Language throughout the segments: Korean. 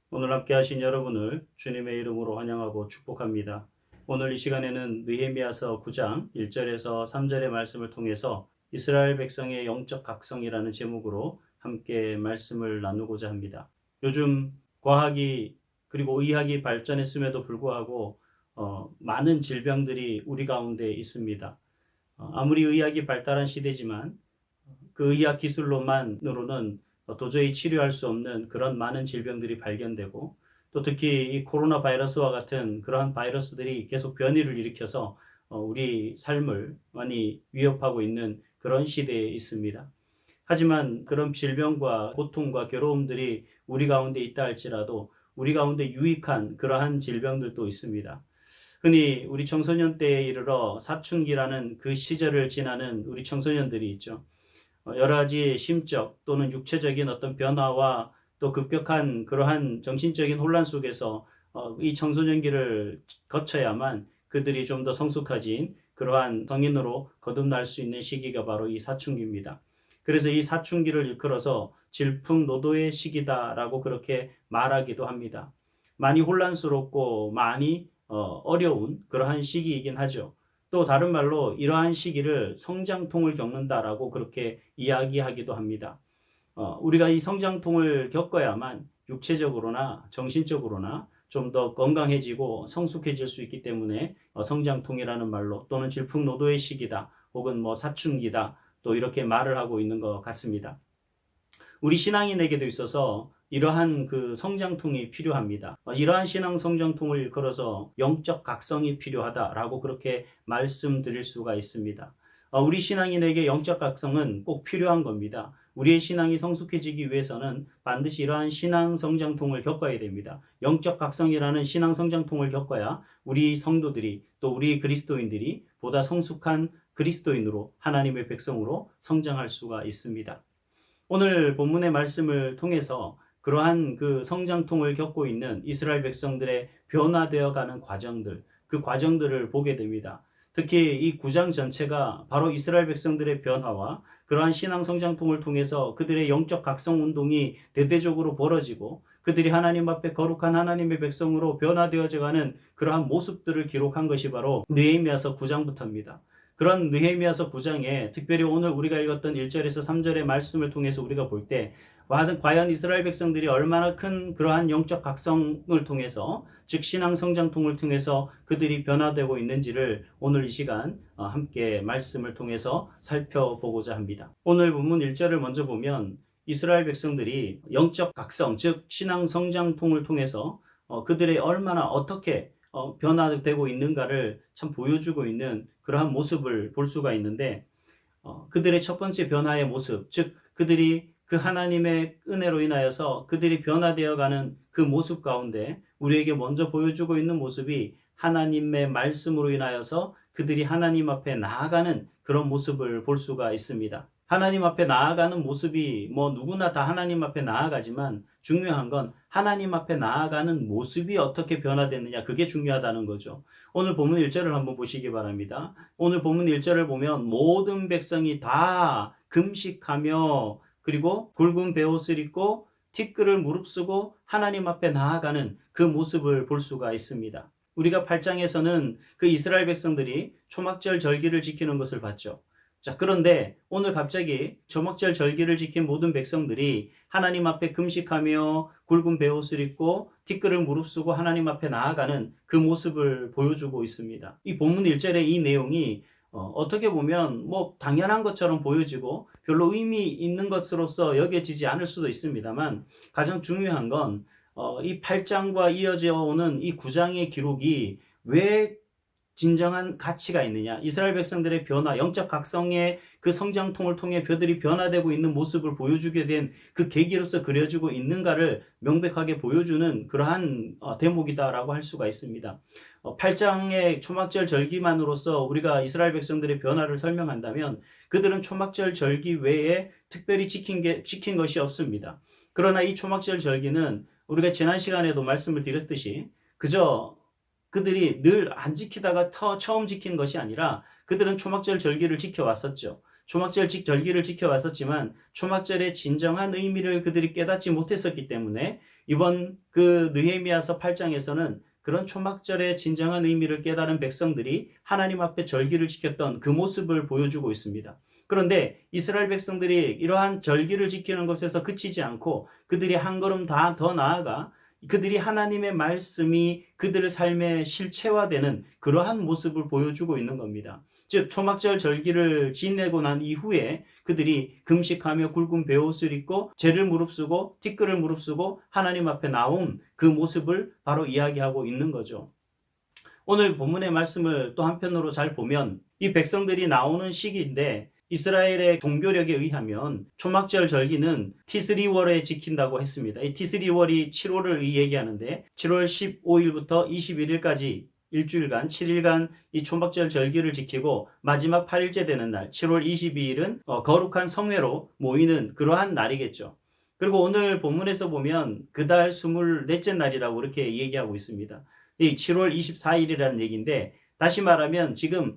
오늘 함께 하신 여러분을 주님의 이름으로 환영하고 축복합니다. 오늘 이 시간에는 느헤미야서 9장 1절에서 3절의 말씀을 통해서 이스라엘 백성의 영적 각성이라는 제목으로 함께 말씀을 나누고자 합니다. 요즘 과학이 그리고 의학이 발전했음에도 불구하고 많은 질병들이 우리 가운데 있습니다. 아무리 의학이 발달한 시대지만 그 의학 기술로만으로는 도저히 치료할 수 없는 그런 많은 질병들이 발견되고, 또 특히 이 코로나 바이러스와 같은 그러한 바이러스들이 계속 변이를 일으켜서 우리 삶을 많이 위협하고 있는 그런 시대에 있습니다. 하지만 그런 질병과 고통과 괴로움들이 우리 가운데 있다 할지라도 우리 가운데 유익한 그러한 질병들도 있습니다. 흔히 우리 청소년 때에 이르러 사춘기라는 그 시절을 지나는 우리 청소년들이 있죠. 여러 가지 심적 또는 육체적인 어떤 변화와 또 급격한 그러한 정신적인 혼란 속에서 이 청소년기를 거쳐야만 그들이 좀 더 성숙해진 그러한 성인으로 거듭날 수 있는 시기가 바로 이 사춘기입니다. 그래서 이 사춘기를 일컬어서 질풍노도의 시기다라고 그렇게 말하기도 합니다. 많이 혼란스럽고 많이 어려운 그러한 시기이긴 하죠. 또 다른 말로 이러한 시기를 성장통을 겪는다라고 그렇게 이야기하기도 합니다. 우리가 이 성장통을 겪어야만 육체적으로나 정신적으로나 좀 더 건강해지고 성숙해질 수 있기 때문에 성장통이라는 말로 또는 질풍노도의 시기다 혹은 뭐 사춘기다 또 이렇게 말을 하고 있는 것 같습니다. 우리 신앙인에게도 있어서 이러한 그 성장통이 필요합니다. 이러한 신앙 성장통을 일컬어서 영적 각성이 필요하다라고 그렇게 말씀드릴 수가 있습니다. 우리 신앙인에게 영적 각성은 꼭 필요한 겁니다. 우리의 신앙이 성숙해지기 위해서는 반드시 이러한 신앙 성장통을 겪어야 됩니다. 영적 각성이라는 신앙 성장통을 겪어야 우리 성도들이 또 우리 그리스도인들이 보다 성숙한 그리스도인으로 하나님의 백성으로 성장할 수가 있습니다. 오늘 본문의 말씀을 통해서 그러한 그 성장통을 겪고 있는 이스라엘 백성들의 변화되어 가는 과정들, 그 과정들을 보게 됩니다. 특히 이 9장 전체가 바로 이스라엘 백성들의 변화와 그러한 신앙 성장통을 통해서 그들의 영적 각성 운동이 대대적으로 벌어지고 그들이 하나님 앞에 거룩한 하나님의 백성으로 변화되어져 가는 그러한 모습들을 기록한 것이 바로 느헤미야서 9장부터입니다. 그런 느헤미야서 9장에 특별히 오늘 우리가 읽었던 1절에서 3절의 말씀을 통해서 우리가 볼 때 과연 이스라엘 백성들이 얼마나 큰 그러한 영적 각성을 통해서 즉 신앙 성장통을 통해서 그들이 변화되고 있는지를 오늘 이 시간 함께 말씀을 통해서 살펴보고자 합니다. 오늘 본문 1절을 먼저 보면 이스라엘 백성들이 영적 각성 즉 신앙 성장통을 통해서 그들의 얼마나 어떻게 변화되고 있는가를 참 보여주고 있는 그러한 모습을 볼 수가 있는데, 그들의 첫 번째 변화의 모습, 즉 그들이 그 하나님의 은혜로 인하여서 그들이 변화되어가는 그 모습 가운데 우리에게 먼저 보여주고 있는 모습이 하나님의 말씀으로 인하여서 그들이 하나님 앞에 나아가는 그런 모습을 볼 수가 있습니다. 하나님 앞에 나아가는 모습이 뭐 누구나 다 하나님 앞에 나아가지만 중요한 건 하나님 앞에 나아가는 모습이 어떻게 변화되느냐, 그게 중요하다는 거죠. 오늘 본문 1절을 한번 보시기 바랍니다. 오늘 본문 1절을 보면 모든 백성이 다 금식하며 그리고 굵은 베옷을 입고 티끌을 무릅쓰고 하나님 앞에 나아가는 그 모습을 볼 수가 있습니다. 우리가 8장에서는 그 이스라엘 백성들이 초막절 절기를 지키는 것을 봤죠. 자, 그런데 오늘 갑자기 초막절 절기를 지킨 모든 백성들이 하나님 앞에 금식하며 굵은 베옷을 입고 티끌을 무릅쓰고 하나님 앞에 나아가는 그 모습을 보여주고 있습니다. 이 본문 1절의 이 내용이 어떻게 보면 뭐 당연한 것처럼 보여지고 별로 의미 있는 것으로서 여겨지지 않을 수도 있습니다만, 가장 중요한 건 이 8장과 이어져 오는 이 9장의 기록이 왜 진정한 가치가 있느냐, 이스라엘 백성들의 변화, 영적 각성의 그 성장통을 통해 그들이 변화되고 있는 모습을 보여주게 된 그 계기로서 그려지고 있는가를 명백하게 보여주는 그러한 대목이다라고 할 수가 있습니다. 8장의 초막절 절기만으로서 우리가 이스라엘 백성들의 변화를 설명한다면 그들은 초막절 절기 외에 특별히 지킨 것이 없습니다. 그러나 이 초막절 절기는 우리가 지난 시간에도 말씀을 드렸듯이 그저 그들이 늘 안 지키다가 처음 지킨 것이 아니라 그들은 초막절 절기를 지켜왔었죠. 초막절 절기를 지켜왔었지만 초막절의 진정한 의미를 그들이 깨닫지 못했었기 때문에 이번 그 느헤미야서 8장에서는 그런 초막절의 진정한 의미를 깨달은 백성들이 하나님 앞에 절기를 지켰던 그 모습을 보여주고 있습니다. 그런데 이스라엘 백성들이 이러한 절기를 지키는 것에서 그치지 않고 그들이 한 걸음 더 나아가 그들이 하나님의 말씀이 그들의 삶의 실체화되는 그러한 모습을 보여주고 있는 겁니다. 즉 초막절 절기를 지내고 난 이후에 그들이 금식하며 굵은 베옷을 입고 죄를 무릅쓰고 티끌을 무릅쓰고 하나님 앞에 나온 그 모습을 바로 이야기하고 있는 거죠. 오늘 본문의 말씀을 또 한편으로 잘 보면 이 백성들이 나오는 시기인데 이스라엘의 종교력에 의하면 초막절 절기는 티스리월에 지킨다고 했습니다. 이 티스리월이 7월을 얘기하는데 7월 15일부터 21일까지 일주일간 7일간 이 초막절 절기를 지키고 마지막 8일째 되는 날 7월 22일은 거룩한 성회로 모이는 그러한 날이겠죠. 그리고 오늘 본문에서 보면 그달 24째 날이라고 이렇게 얘기하고 있습니다. 이 7월 24일이라는 얘기인데 다시 말하면 지금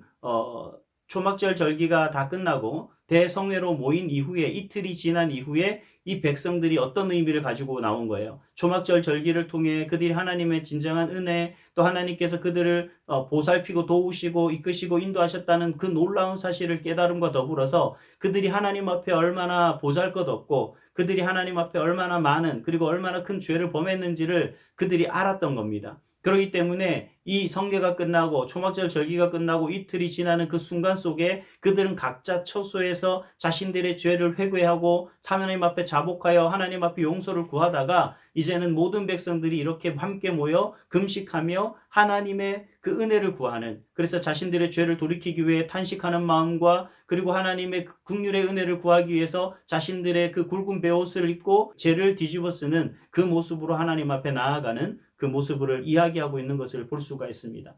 초막절 절기가 다 끝나고 대성회로 모인 이후에 이틀이 지난 이후에 이 백성들이 어떤 의미를 가지고 나온 거예요. 초막절 절기를 통해 그들이 하나님의 진정한 은혜 또 하나님께서 그들을 보살피고 도우시고 이끄시고 인도하셨다는 그 놀라운 사실을 깨달음과 더불어서 그들이 하나님 앞에 얼마나 보잘것없고 그들이 하나님 앞에 얼마나 많은 그리고 얼마나 큰 죄를 범했는지를 그들이 알았던 겁니다. 그렇기 때문에 이 성회가 끝나고 초막절 절기가 끝나고 이틀이 지나는 그 순간 속에 그들은 각자 처소에서 자신들의 죄를 회개하고 하나님 앞에 자복하여 하나님 앞에 용서를 구하다가 이제는 모든 백성들이 이렇게 함께 모여 금식하며 하나님의 그 은혜를 구하는 그래서 자신들의 죄를 돌이키기 위해 탄식하는 마음과 그리고 하나님의 긍휼의 은혜를 구하기 위해서 자신들의 그 굵은 베옷을 입고 죄를 뒤집어 쓰는 그 모습으로 하나님 앞에 나아가는 그 모습을 이야기하고 있는 것을 볼 수가 있습니다.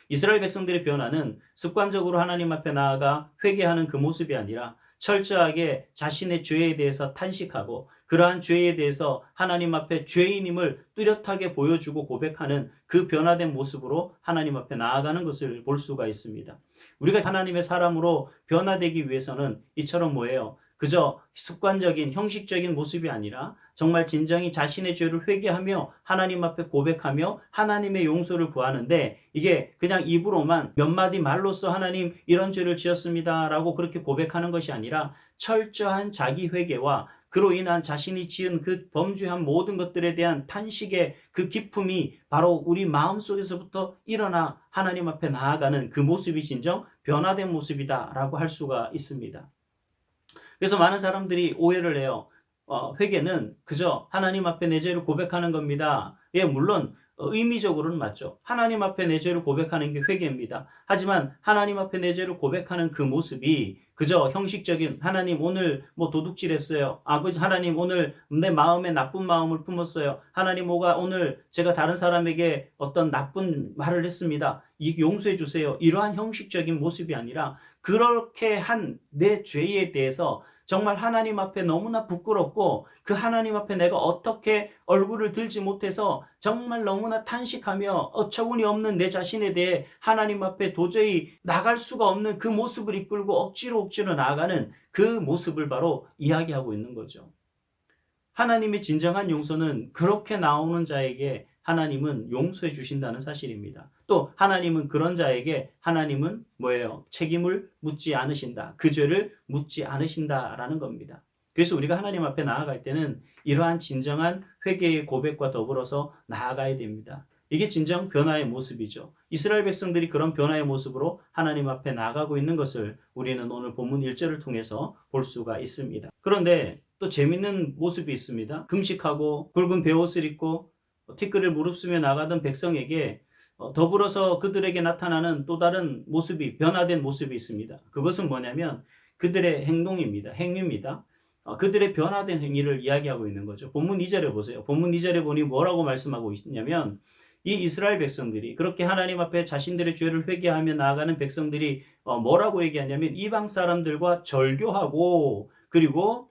이스라엘 백성들의 변화는 습관적으로 하나님 앞에 나아가 회개하는 그 모습이 아니라 철저하게 자신의 죄에 대해서 탄식하고 그러한 죄에 대해서 하나님 앞에 죄인임을 뚜렷하게 보여주고 고백하는 그 변화된 모습으로 하나님 앞에 나아가는 것을 볼 수가 있습니다. 우리가 하나님의 사람으로 변화되기 위해서는 이처럼 뭐예요? 그저 습관적인 형식적인 모습이 아니라 정말 진정히 자신의 죄를 회개하며 하나님 앞에 고백하며 하나님의 용서를 구하는데 이게 그냥 입으로만 몇 마디 말로써 하나님 이런 죄를 지었습니다 라고 그렇게 고백하는 것이 아니라 철저한 자기 회개와 그로 인한 자신이 지은 그 범죄한 모든 것들에 대한 탄식의 그 기쁨이 바로 우리 마음속에서부터 일어나 하나님 앞에 나아가는 그 모습이 진정 변화된 모습이다라고 할 수가 있습니다. 그래서 많은 사람들이 오해를 해요. 회개는 그저 하나님 앞에 내 죄를 고백하는 겁니다. 예, 물론 의미적으로는 맞죠. 하나님 앞에 내 죄를 고백하는 게 회개입니다. 하지만 하나님 앞에 내 죄를 고백하는 그 모습이 그저 형식적인 하나님 오늘 뭐 도둑질했어요. 아버지 하나님 오늘 내 마음에 나쁜 마음을 품었어요. 하나님 오늘 제가 다른 사람에게 어떤 나쁜 말을 했습니다. 이 용서해 주세요. 이러한 형식적인 모습이 아니라 그렇게 한 내 죄에 대해서 정말 하나님 앞에 너무나 부끄럽고 그 하나님 앞에 내가 어떻게 얼굴을 들지 못해서 정말 너무나 탄식하며 어처구니 없는 내 자신에 대해 하나님 앞에 도저히 나갈 수가 없는 그 모습을 이끌고 억지로 나아가는 그 모습을 바로 이야기하고 있는 거죠. 하나님의 진정한 용서는 그렇게 나오는 자에게 하나님은 용서해 주신다는 사실입니다. 또 하나님은 그런 자에게 하나님은 뭐예요? 책임을 묻지 않으신다. 그 죄를 묻지 않으신다라는 겁니다. 그래서 우리가 하나님 앞에 나아갈 때는 이러한 진정한 회개의 고백과 더불어서 나아가야 됩니다. 이게 진정 변화의 모습이죠. 이스라엘 백성들이 그런 변화의 모습으로 하나님 앞에 나아가고 있는 것을 우리는 오늘 본문 1절을 통해서 볼 수가 있습니다. 그런데 또 재밌는 모습이 있습니다. 금식하고 굵은 베옷을 입고 티끌을 무릅쓰며 나가던 백성에게 더불어서 그들에게 나타나는 또 다른 모습이 변화된 모습이 있습니다. 그것은 뭐냐면 그들의 행동입니다. 행위입니다. 그들의 변화된 행위를 이야기하고 있는 거죠. 본문 2절에 보세요. 본문 2절에 보니 뭐라고 말씀하고 있냐면 이 이스라엘 백성들이 그렇게 하나님 앞에 자신들의 죄를 회개하며 나아가는 백성들이 뭐라고 얘기하냐면 이방 사람들과 절교하고 그리고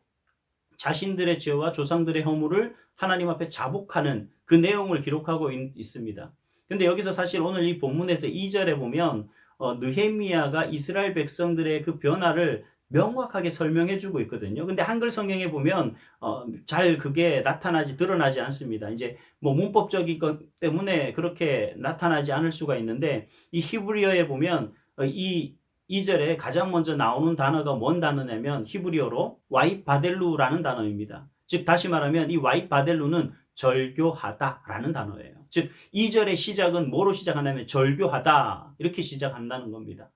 자신들의 죄와 조상들의 허물을 하나님 앞에 자복하는 그 내용을 기록하고 있습니다. 근데 여기서 사실 오늘 이 본문에서 2절에 보면 느헤미야가 이스라엘 백성들의 그 변화를 명확하게 설명해 주고 있거든요. 근데 한글 성경에 보면 잘 그게 드러나지 않습니다. 이제 뭐 문법적인 것 때문에 그렇게 나타나지 않을 수가 있는데, 이 히브리어에 보면 이 2절에 가장 먼저 나오는 단어가 뭔 단어냐면 히브리어로 와이바델루라는 단어입니다. 즉 다시 말하면 이 와이바델루는 절교하다라는 단어예요. 즉 2절의 시작은 뭐로 시작하냐면 절교하다 이렇게 시작한다는 겁니다.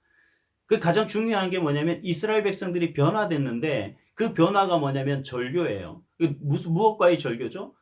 그 가장 중요한 게 뭐냐면 이스라엘 백성들이 변화됐는데 그 변화가 뭐냐면 절교예요. 무엇과의 절교죠?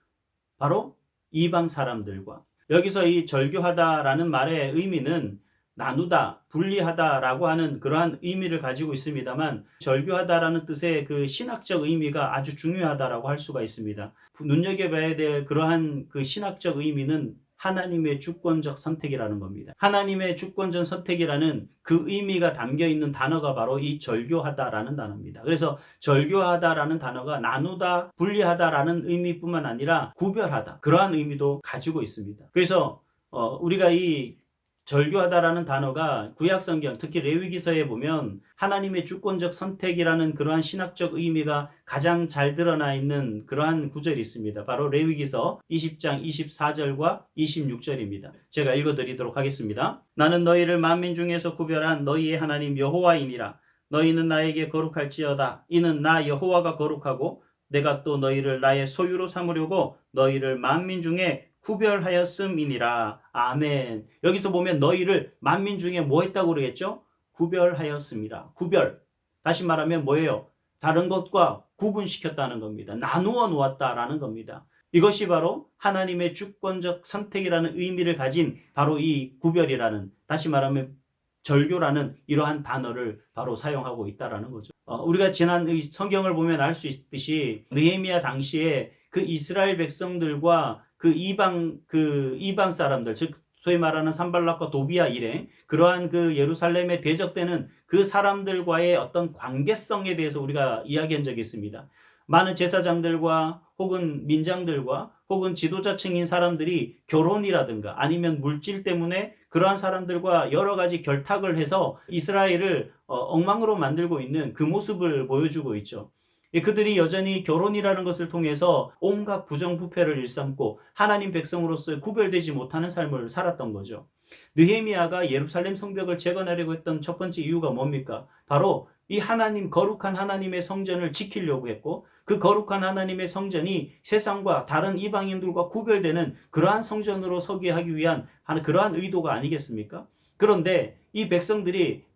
바로 이방 사람들과. 여기서 이 절교하다라는 말의 의미는 나누다, 분리하다라고 하는 그러한 의미를 가지고 있습니다만, 절교하다라는 뜻의 그 신학적 의미가 아주 중요하다라고 할 수가 있습니다. 눈여겨봐야 될 그러한 그 신학적 의미는 하나님의 주권적 선택이라는 겁니다. 하나님의 주권적 선택이라는 그 의미가 담겨 있는 단어가 바로 이 절교하다라는 단어입니다. 그래서 절교하다라는 단어가 나누다, 분리하다라는 의미뿐만 아니라 구별하다, 그러한 의미도 가지고 있습니다. 그래서 우리가 이 절교하다라는 단어가 구약성경, 특히 레위기서에 보면 하나님의 주권적 선택이라는 그러한 신학적 의미가 가장 잘 드러나 있는 그러한 구절이 있습니다. 바로 레위기서 20장 24절과 26절입니다. 제가 읽어드리도록 하겠습니다. 나는 너희를 만민 중에서 구별한 너희의 하나님 여호와이니라. 너희는 나에게 거룩할지어다. 이는 나 여호와가 거룩하고 내가 또 너희를 나의 소유로 삼으려고 너희를 만민 중에 구별하였음이니라. 아멘. 여기서 보면 너희를 만민 중에 뭐 했다고 그러겠죠? 구별하였습니다. 구별. 다시 말하면 뭐예요? 다른 것과 구분시켰다는 겁니다. 나누어 놓았다라는 겁니다. 이것이 바로 하나님의 주권적 선택이라는 의미를 가진 바로 이 구별이라는, 다시 말하면 절교라는 이러한 단어를 바로 사용하고 있다라는 거죠. 우리가 지난 성경을 보면 알 수 있듯이 느헤미야 당시에 그 이스라엘 백성들과 그 이방 사람들, 즉 소위 말하는 산발락과 도비아 일행, 그러한 그 예루살렘에 대적되는 그 사람들과의 어떤 관계성에 대해서 우리가 이야기한 적이 있습니다. 많은 제사장들과 혹은 민장들과 혹은 지도자층인 사람들이 결혼이라든가 아니면 물질 때문에 그러한 사람들과 여러 가지 결탁을 해서 이스라엘을 엉망으로 만들고 있는 그 모습을 보여주고 있죠. 그들이 여전히 결혼이라는 것을 통해서 온갖 부정부패를 일삼고 하나님 백성으로서 구별되지 못하는 삶을 살았던 거죠. 느헤미야가 예루살렘 성벽을 재건하려고 했던 첫 번째 이유가 뭡니까? 바로 이 거룩한 하나님의 성전을 지키려고 했고, 그 거룩한 하나님의 성전이 세상과 다른 이방인들과 구별되는 그러한 성전으로 서게 하기 위한 그러한 의도가 아니겠습니까? 그런데 이 백성들이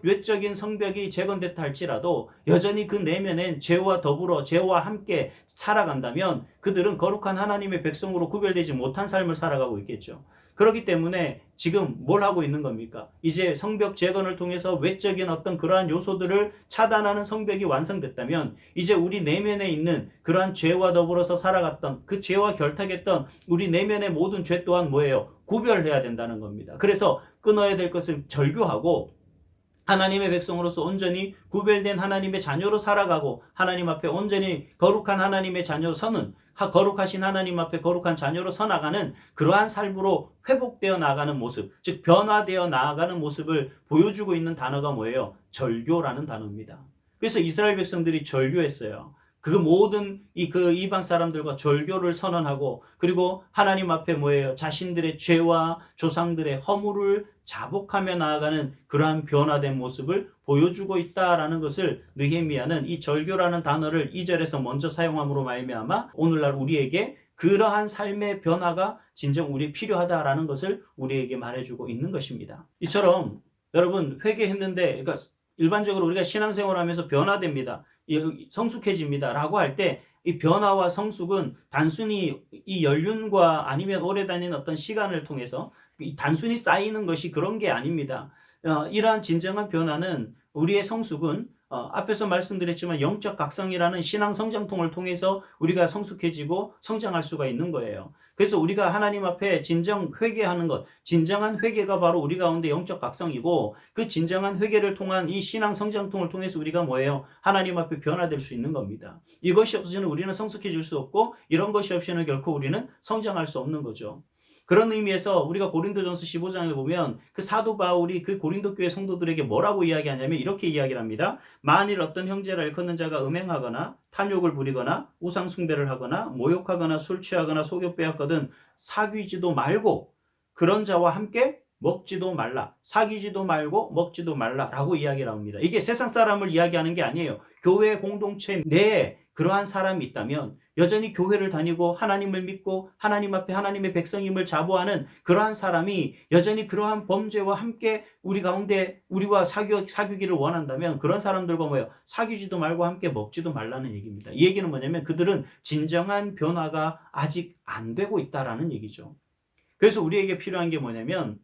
외적인 성벽이 재건됐다 할지라도 여전히 그 내면엔 죄와 함께 살아간다면 그들은 거룩한 하나님의 백성으로 구별되지 못한 삶을 살아가고 있겠죠. 그렇기 때문에 지금 뭘 하고 있는 겁니까? 이제 성벽 재건을 통해서 외적인 어떤 그러한 요소들을 차단하는 성벽이 완성됐다면 이제 우리 내면에 있는 그러한 죄와 더불어서 살아갔던 그 죄와 결탁했던 우리 내면의 모든 죄 또한 뭐예요? 구별해야 된다는 겁니다. 그래서 끊어야 될 것을 절교하고 하나님의 백성으로서 온전히 구별된 하나님의 자녀로 살아가고 하나님 앞에 온전히 거룩한 하나님의 자녀로 서는, 거룩하신 하나님 앞에 거룩한 자녀로 서나가는 그러한 삶으로 회복되어 나가는 모습, 즉 변화되어 나아가는 모습을 보여주고 있는 단어가 뭐예요? 절교라는 단어입니다. 그래서 이스라엘 백성들이 절교했어요. 그 모든 그 이방 사람들과 절교를 선언하고, 그리고 하나님 앞에 뭐예요? 자신들의 죄와 조상들의 허물을 자복하며 나아가는 그러한 변화된 모습을 보여주고 있다라는 것을 느헤미야는 이 절교라는 단어를 2절에서 먼저 사용함으로 말미암아 오늘날 우리에게 그러한 삶의 변화가 진정 우리 필요하다라는 것을 우리에게 말해주고 있는 것입니다. 이처럼 여러분 회개했는데, 그러니까 일반적으로 우리가 신앙생활을 하면서 변화됩니다. 성숙해집니다. 라고 할 때 이 변화와 성숙은 단순히 이 연륜과 아니면 오래 다니는 어떤 시간을 통해서 단순히 쌓이는 것이 그런 게 아닙니다. 이러한 진정한 변화는, 우리의 성숙은 앞에서 말씀드렸지만 영적 각성이라는 신앙 성장통을 통해서 우리가 성숙해지고 성장할 수가 있는 거예요. 그래서 우리가 하나님 앞에 진정 회개하는 것, 진정한 회개가 바로 우리 가운데 영적 각성이고, 그 진정한 회개를 통한 이 신앙 성장통을 통해서 우리가 뭐예요? 하나님 앞에 변화될 수 있는 겁니다. 이것이 없이는 우리는 성숙해질 수 없고, 이런 것이 없이는 결코 우리는 성장할 수 없는 거죠. 그런 의미에서 우리가 고린도전서 15장에 보면 그 사도 바울이 그 고린도 교회 성도들에게 뭐라고 이야기하냐면 이렇게 이야기를 합니다. 만일 어떤 형제를 일컫는 자가 음행하거나 탐욕을 부리거나 우상 숭배를 하거나 모욕하거나 술 취하거나 속여 빼앗거든 사귀지도 말고 그런 자와 함께 먹지도 말라. 사귀지도 말고 먹지도 말라라고 이야기를 합니다. 이게 세상 사람을 이야기하는 게 아니에요. 교회 공동체 내에 그러한 사람이 있다면 여전히 교회를 다니고 하나님을 믿고 하나님 앞에 하나님의 백성임을 자부하는 그러한 사람이 여전히 그러한 범죄와 함께 우리 가운데 우리와 사귀기를 원한다면 그런 사람들과 뭐예요? 사귀지도 말고 함께 먹지도 말라는 얘기입니다. 이 얘기는 뭐냐면 그들은 진정한 변화가 아직 안 되고 있다라는 얘기죠. 그래서 우리에게 필요한 게 뭐냐면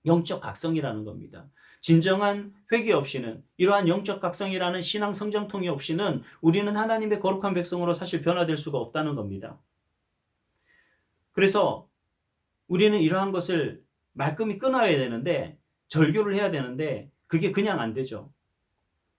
영적 각성이라는 겁니다. 진정한 회개 없이는 이러한 영적 각성이라는 신앙 성장통이 없이는 우리는 하나님의 거룩한 백성으로 사실 변화될 수가 없다는 겁니다. 그래서 우리는 이러한 것을 말끔히 끊어야 되는데 절교를 해야 되는데 그게 그냥 안 되죠.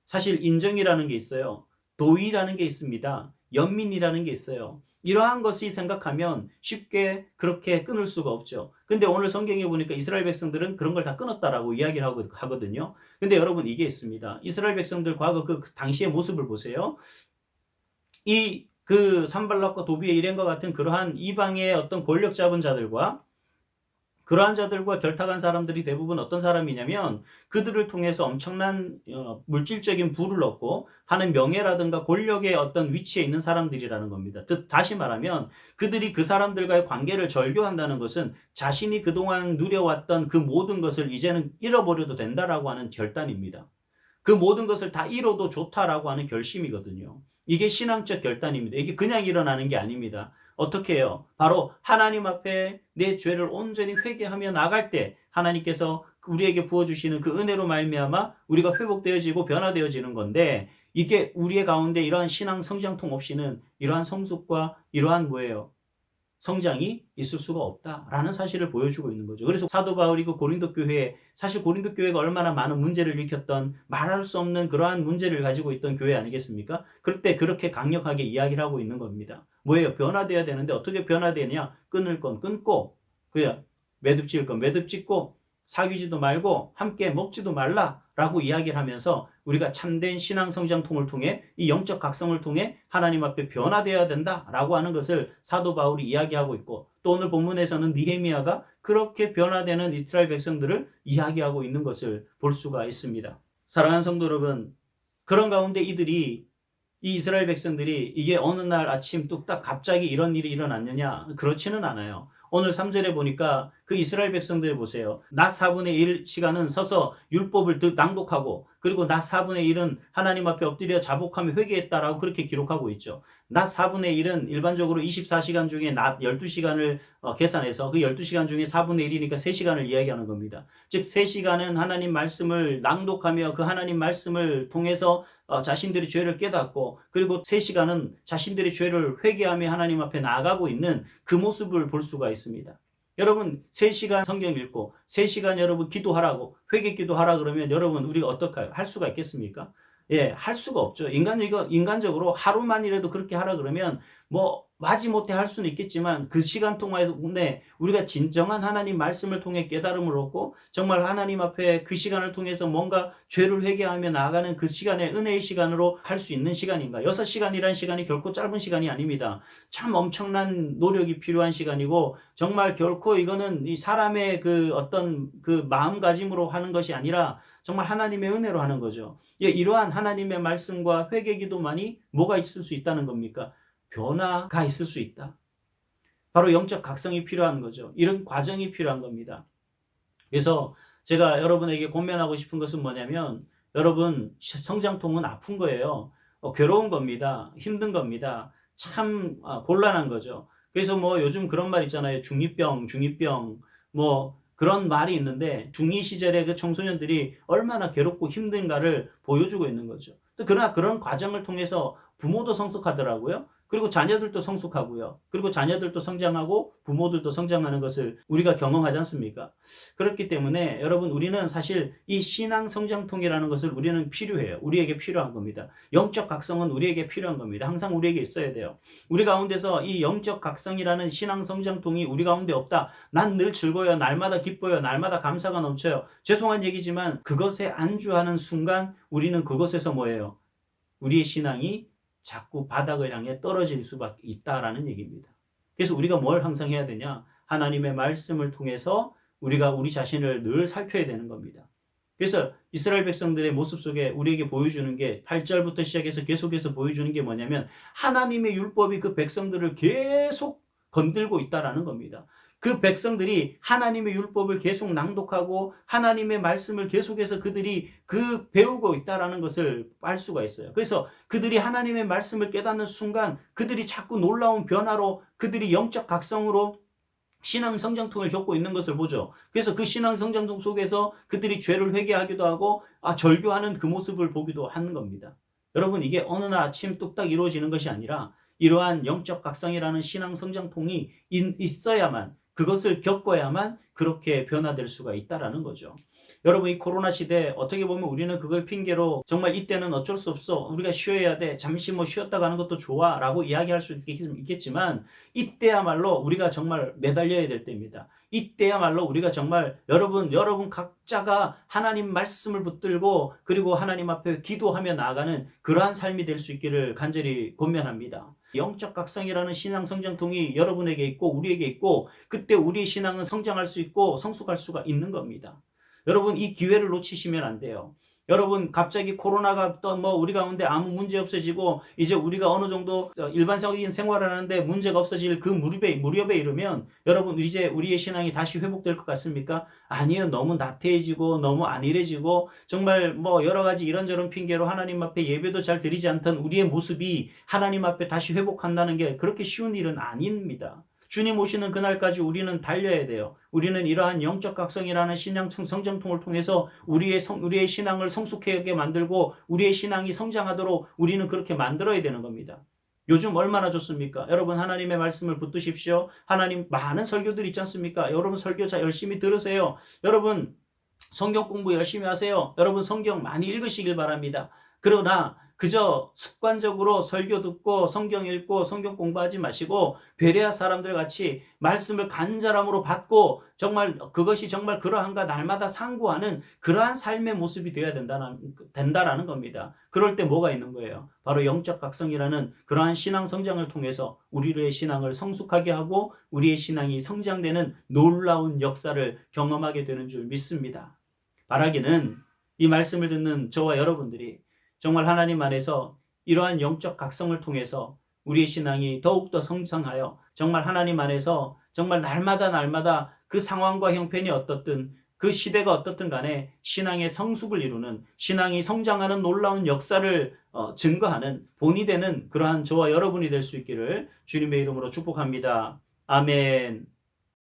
사실 인정이라는 게 있어요. 도의라는 게 있습니다. 연민이라는 게 있어요. 이러한 것이 생각하면 쉽게 그렇게 끊을 수가 없죠. 근데 오늘 성경에 보니까 이스라엘 백성들은 그런 걸 다 끊었다라고 이야기를 하거든요. 근데 여러분 이게 있습니다. 이스라엘 백성들 과거 그 당시의 모습을 보세요. 그 산발락과 도비의 일행과 같은 그러한 이방의 어떤 권력 잡은 자들과 그러한 자들과 결탁한 사람들이 대부분 어떤 사람이냐면 그들을 통해서 엄청난 물질적인 부를 얻고 하는 명예라든가 권력의 어떤 위치에 있는 사람들이라는 겁니다. 즉 다시 말하면 그들이 그 사람들과의 관계를 절교한다는 것은 자신이 그동안 누려왔던 그 모든 것을 이제는 잃어버려도 된다라고 하는 결단입니다. 그 모든 것을 다 잃어도 좋다라고 하는 결심이거든요. 이게 신앙적 결단입니다. 이게 그냥 일어나는 게 아닙니다. 어떻게 해요? 바로 하나님 앞에 내 죄를 온전히 회개하며 나갈 때 하나님께서 우리에게 부어주시는 그 은혜로 말미암아 우리가 회복되어지고 변화되어지는 건데 이게 우리의 가운데 이러한 신앙 성장통 없이는 이러한 성숙과 이러한 뭐예요? 성장이 있을 수가 없다라는 사실을 보여주고 있는 거죠. 그래서 사도 바울이 그 고린도 교회에 사실 고린도 교회가 얼마나 많은 문제를 일으켰던 말할 수 없는 그러한 문제를 가지고 있던 교회 아니겠습니까? 그럴 때 그렇게 강력하게 이야기를 하고 있는 겁니다. 뭐예요? 변화돼야 되는데 어떻게 변화되냐? 끊을 건 끊고 그냥 매듭질 건 매듭짓고 사귀지도 말고 함께 먹지도 말라라고 이야기를 하면서 우리가 참된 신앙 성장통을 통해 이 영적 각성을 통해 하나님 앞에 변화되어야 된다라고 하는 것을 사도 바울이 이야기하고 있고 또 오늘 본문에서는 느헤미야가 그렇게 변화되는 이스라엘 백성들을 이야기하고 있는 것을 볼 수가 있습니다. 사랑하는 성도 여러분, 그런 가운데 이 이스라엘 백성들이 이게 어느 날 아침 뚝딱 갑자기 이런 일이 일어났느냐? 그렇지는 않아요. 오늘 3절에 보니까 그 이스라엘 백성들 보세요. 낮 4분의 1 시간은 서서 율법을 낭독하고 그리고 낮 4분의 1은 하나님 앞에 엎드려 자복하며 회개했다라고 그렇게 기록하고 있죠. 낮 4분의 1은 일반적으로 24시간 중에 낮 12시간을 계산해서 그 12시간 중에 4분의 1이니까 3시간을 이야기하는 겁니다. 즉 3시간은 하나님 말씀을 낭독하며 그 하나님 말씀을 통해서 자신들의 죄를 깨닫고 그리고 3시간은 자신들의 죄를 회개하며 하나님 앞에 나아가고 있는 그 모습을 볼 수가 있습니다. 여러분 3시간 성경 읽고 3시간 여러분 기도하라고 회개 기도하라 그러면 여러분 우리가 어떨까요? 할 수가 있겠습니까? 예, 할 수가 없죠. 인간적으로 하루만이라도 그렇게 하라 그러면 뭐 마지못해 할 수는 있겠지만 그 시간 동안에 우리가 진정한 하나님 말씀을 통해 깨달음을 얻고 정말 하나님 앞에 그 시간을 통해서 뭔가 죄를 회개하며 나아가는 그 시간에 은혜의 시간으로 할 수 있는 시간인가? 6시간이라는 시간이 결코 짧은 시간이 아닙니다. 참 엄청난 노력이 필요한 시간이고 정말 결코 이거는 이 사람의 그 어떤 그 마음가짐으로 하는 것이 아니라 정말 하나님의 은혜로 하는 거죠. 예, 이러한 하나님의 말씀과 회개 기도만이 뭐가 있을 수 있다는 겁니까? 변화가 있을 수 있다. 바로 영적 각성이 필요한 거죠. 이런 과정이 필요한 겁니다. 그래서 제가 여러분에게 권면하고 싶은 것은 뭐냐면 여러분 성장통은 아픈 거예요. 괴로운 겁니다. 힘든 겁니다. 참 곤란한 거죠. 그래서 뭐 요즘 그런 말 있잖아요. 중이병 뭐 그런 말이 있는데 중2 시절에 그 청소년들이 얼마나 괴롭고 힘든가를 보여주고 있는 거죠. 그러나 그런 과정을 통해서 부모도 성숙하더라고요. 그리고 자녀들도 성숙하고요. 그리고 자녀들도 성장하고 부모들도 성장하는 것을 우리가 경험하지 않습니까? 그렇기 때문에 여러분 우리는 사실 이 신앙 성장통이라는 것을 우리는 필요해요. 우리에게 필요한 겁니다. 영적 각성은 우리에게 필요한 겁니다. 항상 우리에게 있어야 돼요. 우리 가운데서 이 영적 각성이라는 신앙 성장통이 우리 가운데 없다. 난 늘 즐거워요. 날마다 기뻐요. 날마다 감사가 넘쳐요. 죄송한 얘기지만 그것에 안주하는 순간 우리는 그것에서 뭐예요? 우리의 신앙이 자꾸 바닥을 향해 떨어질 수밖에 있다라는 얘기입니다. 그래서 우리가 뭘 항상 해야 되냐? 하나님의 말씀을 통해서 우리가 우리 자신을 늘 살펴야 되는 겁니다. 그래서 이스라엘 백성들의 모습 속에 우리에게 보여주는 게 8절부터 시작해서 계속해서 보여주는 게 뭐냐면 하나님의 율법이 그 백성들을 계속 건들고 있다라는 겁니다. 그 백성들이 하나님의 율법을 계속 낭독하고 하나님의 말씀을 계속해서 그들이 배우고 있다라는 것을 알 수가 있어요. 그래서 그들이 하나님의 말씀을 깨닫는 순간 그들이 자꾸 놀라운 변화로 그들이 영적 각성으로 신앙 성장통을 겪고 있는 것을 보죠. 그래서 그 신앙 성장통 속에서 그들이 죄를 회개하기도 하고 절교하는 그 모습을 보기도 하는 겁니다. 여러분 이게 어느 날 아침 뚝딱 이루어지는 것이 아니라 이러한 영적 각성이라는 신앙 성장통이 있어야만 그것을 겪어야만 그렇게 변화될 수가 있다라는 거죠. 여러분 이 코로나 시대 어떻게 보면 우리는 그걸 핑계로 정말 이때는 어쩔 수 없어. 우리가 쉬어야 돼. 잠시 쉬었다 가는 것도 좋아. 라고 이야기할 수 있겠지만 이때야말로 우리가 정말 매달려야 될 때입니다. 이때야말로 우리가 정말 여러분 각자가 하나님 말씀을 붙들고 그리고 하나님 앞에 기도하며 나아가는 그러한 삶이 될 수 있기를 간절히 권면합니다. 영적 각성이라는 신앙 성장통이 여러분에게 있고 우리에게 있고 그때 우리의 신앙은 성장할 수 있고 성숙할 수가 있는 겁니다. 여러분 이 기회를 놓치시면 안 돼요. 여러분 갑자기 코로나가 또 우리 가운데 아무 문제 없어지고 이제 우리가 어느 정도 일반적인 생활을 하는데 문제가 없어질 그 무렵에 이르면 여러분 이제 우리의 신앙이 다시 회복될 것 같습니까? 아니요. 너무 나태해지고 너무 안일해지고 정말 여러 가지 이런저런 핑계로 하나님 앞에 예배도 잘 드리지 않던 우리의 모습이 하나님 앞에 다시 회복한다는 게 그렇게 쉬운 일은 아닙니다. 주님 오시는 그날까지 우리는 달려야 돼요. 우리는 이러한 영적 각성이라는 신앙 성장통을 통해서 우리의 신앙을 성숙하게 만들고 우리의 신앙이 성장하도록 우리는 그렇게 만들어야 되는 겁니다. 요즘 얼마나 좋습니까? 여러분 하나님의 말씀을 붙드십시오. 하나님 많은 설교들 있지 않습니까? 여러분 설교 열심히 들으세요. 여러분 성경 공부 열심히 하세요. 여러분 성경 많이 읽으시길 바랍니다. 그러나 그저 습관적으로 설교 듣고 성경 읽고 성경 공부하지 마시고 베레아 사람들 같이 말씀을 간절함으로 받고 정말 그것이 정말 그러한가 날마다 상고하는 그러한 삶의 모습이 되어야 된다라는 겁니다. 그럴 때 뭐가 있는 거예요? 바로 영적 각성이라는 그러한 신앙 성장을 통해서 우리의 신앙을 성숙하게 하고 우리의 신앙이 성장되는 놀라운 역사를 경험하게 되는 줄 믿습니다. 바라기는 이 말씀을 듣는 저와 여러분들이 정말 하나님 안에서 이러한 영적 각성을 통해서 우리의 신앙이 더욱더 성장하여 정말 하나님 안에서 정말 날마다 그 상황과 형편이 어떻든 그 시대가 어떻든 간에 신앙의 성숙을 이루는 신앙이 성장하는 놀라운 역사를 증거하는 본이 되는 그러한 저와 여러분이 될 수 있기를 주님의 이름으로 축복합니다. 아멘.